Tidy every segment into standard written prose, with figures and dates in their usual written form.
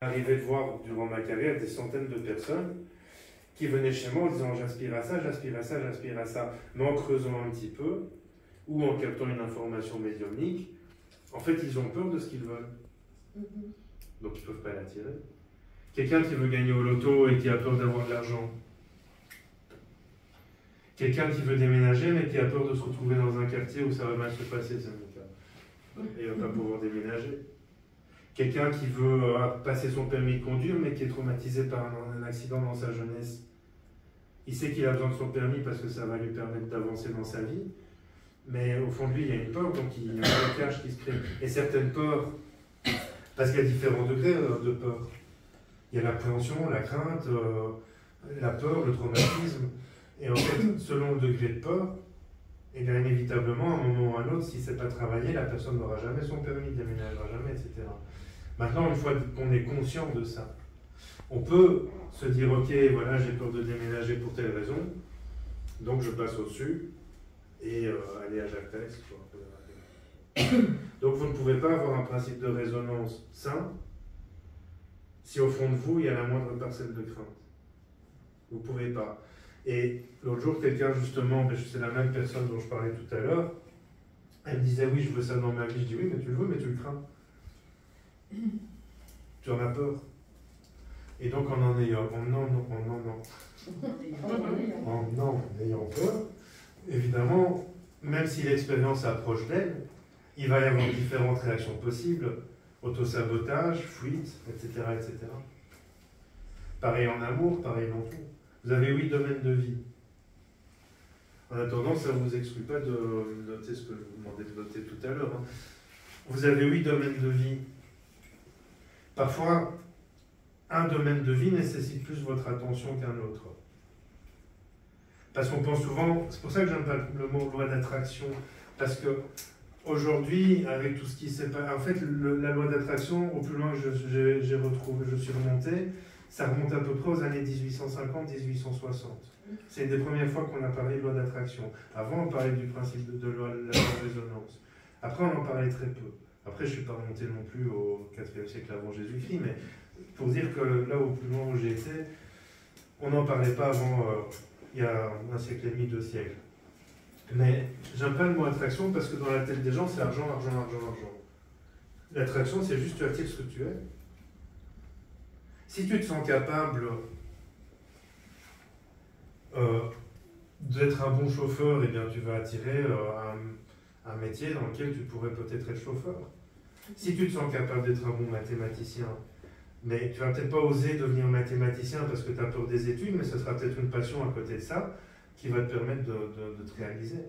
J'arrivais de voir durant ma carrière des centaines de personnes qui venaient chez moi en disant j'aspire à ça, j'aspire à ça, j'aspire à ça, mais en creusant un petit peu ou en captant une information médiumnique, en fait ils ont peur de ce qu'ils veulent. Donc ils ne peuvent pas l'attirer. Quelqu'un qui veut gagner au loto et qui a peur d'avoir de l'argent. Quelqu'un qui veut déménager mais qui a peur de se retrouver dans un quartier où ça va mal se passer, c'est mon cas. Et il ne va pas pouvoir déménager. Quelqu'un qui veut passer son permis de conduire mais qui est traumatisé par un accident dans sa jeunesse. Il sait qu'il a besoin de son permis parce que ça va lui permettre d'avancer dans sa vie, mais au fond de lui, il y a une peur, donc il y a un blocage qui se crée. Et certaines peurs, parce qu'il y a différents degrés de peur. Il y a l'appréhension, la crainte, la peur, le traumatisme. Et en fait, selon le degré de peur, et bien inévitablement, à un moment ou à un autre, si ce n'est pas travaillé, la personne n'aura jamais son permis, ne déménagera jamais, etc. Maintenant, une fois qu'on est conscient de ça, on peut se dire, ok, voilà, j'ai peur de déménager pour telle raison, donc je passe au-dessus et aller à Jacques Test. Donc vous ne pouvez pas avoir un principe de résonance sain si au fond de vous, il y a la moindre parcelle de crainte. Vous ne pouvez pas. Et l'autre jour, quelqu'un justement, c'est la même personne dont je parlais tout à l'heure, elle me disait, oui, je veux ça dans ma vie. Je dis, oui, mais tu le veux, mais tu le crains. Tu en as peur. Et donc en ayant peur, évidemment, même si l'expérience approche d'elle, il va y avoir différentes réactions possibles, autosabotage, fuite, etc., etc. Pareil en amour, pareil dans tout. Vous avez 8 domaines de vie. En attendant, ça ne vous exclut pas de noter ce que je vous demandais de noter tout à l'heure. Hein. Vous avez 8 domaines de vie. Parfois, un domaine de vie nécessite plus votre attention qu'un autre. Parce qu'on pense souvent, c'est pour ça que j'aime pas le mot loi d'attraction, parce que aujourd'hui, avec tout ce qui s'est passé, en fait, la loi d'attraction, au plus loin que j'ai retrouvé, je suis remonté, ça remonte à peu près aux années 1850-1860. C'est une des premières fois qu'on a parlé de loi d'attraction. Avant, on parlait du principe de la loi de résonance. Après, on en parlait très peu. Après, je ne suis pas remonté non plus au 4e siècle avant Jésus-Christ, mais pour dire que là, au plus loin où j'étais, on n'en parlait pas avant, il y a un siècle et demi, 2 siècles. Mais j'aime pas le mot attraction parce que dans la tête des gens, c'est argent, argent, argent, argent. L'attraction, c'est juste tu attires ce que tu es. Si tu te sens capable d'être un bon chauffeur, eh bien tu vas attirer un métier dans lequel tu pourrais peut-être être chauffeur. Si tu te sens capable d'être un bon mathématicien, mais tu vas peut-être pas oser devenir mathématicien parce que tu as peur des études, mais ce sera peut-être une passion à côté de ça qui va te permettre de te réaliser.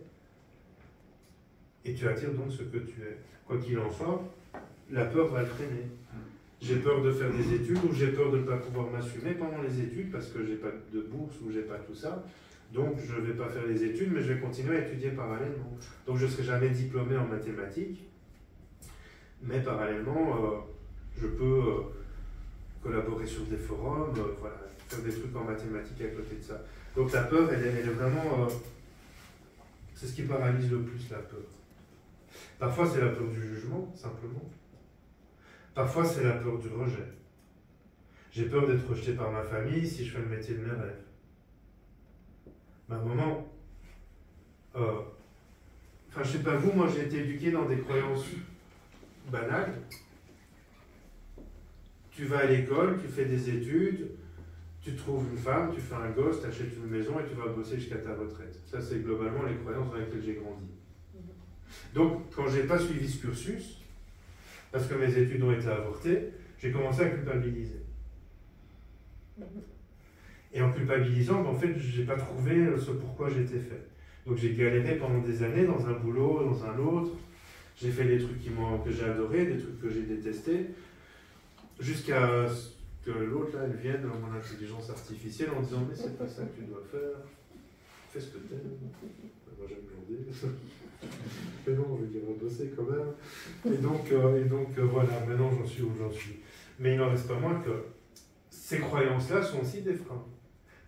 Et tu attires donc ce que tu es. Quoi qu'il en soit, la peur va le freiner. J'ai peur de faire des études ou j'ai peur de ne pas pouvoir m'assumer pendant les études parce que j'ai pas de bourse ou j'ai pas tout ça. Donc je ne vais pas faire les études, mais je vais continuer à étudier parallèlement. Donc je ne serai jamais diplômé en mathématiques, mais parallèlement, je peux collaborer sur des forums, voilà, faire des trucs en mathématiques à côté de ça. Donc la peur, elle est vraiment... c'est ce qui paralyse le plus, la peur. Parfois c'est la peur du jugement, simplement. Parfois c'est la peur du rejet. J'ai peur d'être rejeté par ma famille si je fais le métier de mes rêves. Mais à un moment... Enfin, je sais pas vous, moi j'ai été éduqué dans des croyances banales. Tu vas à l'école, tu fais des études, tu trouves une femme, tu fais un gosse, tu achètes une maison et tu vas bosser jusqu'à ta retraite. Ça, c'est globalement les croyances dans lesquelles j'ai grandi. Donc, quand je n'ai pas suivi ce cursus, parce que mes études ont été avortées, j'ai commencé à culpabiliser. Et en culpabilisant, en fait, je n'ai pas trouvé ce pourquoi j'étais fait. Donc j'ai galéré pendant des années dans un boulot, dans un autre. J'ai fait des trucs que j'ai adorés, des trucs que j'ai détestés. Jusqu'à ce que l'autre, là, elle vienne dans mon intelligence artificielle en disant « Mais c'est pas ça que tu dois faire. Fais ce que t'aimes. » Moi, j'aime glander. Mais non, je veux dire, bosser quand même. Et donc voilà, maintenant, j'en suis où j'en suis. Mais il n'en reste pas moins que ces croyances-là sont aussi des freins.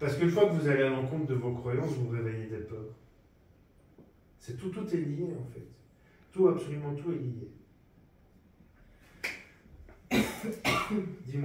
Parce qu'une fois que vous allez à l'encontre de vos croyances, vous réveillez des peurs. C'est tout est lié, en fait. Tout, absolument tout est lié. Dis-moi.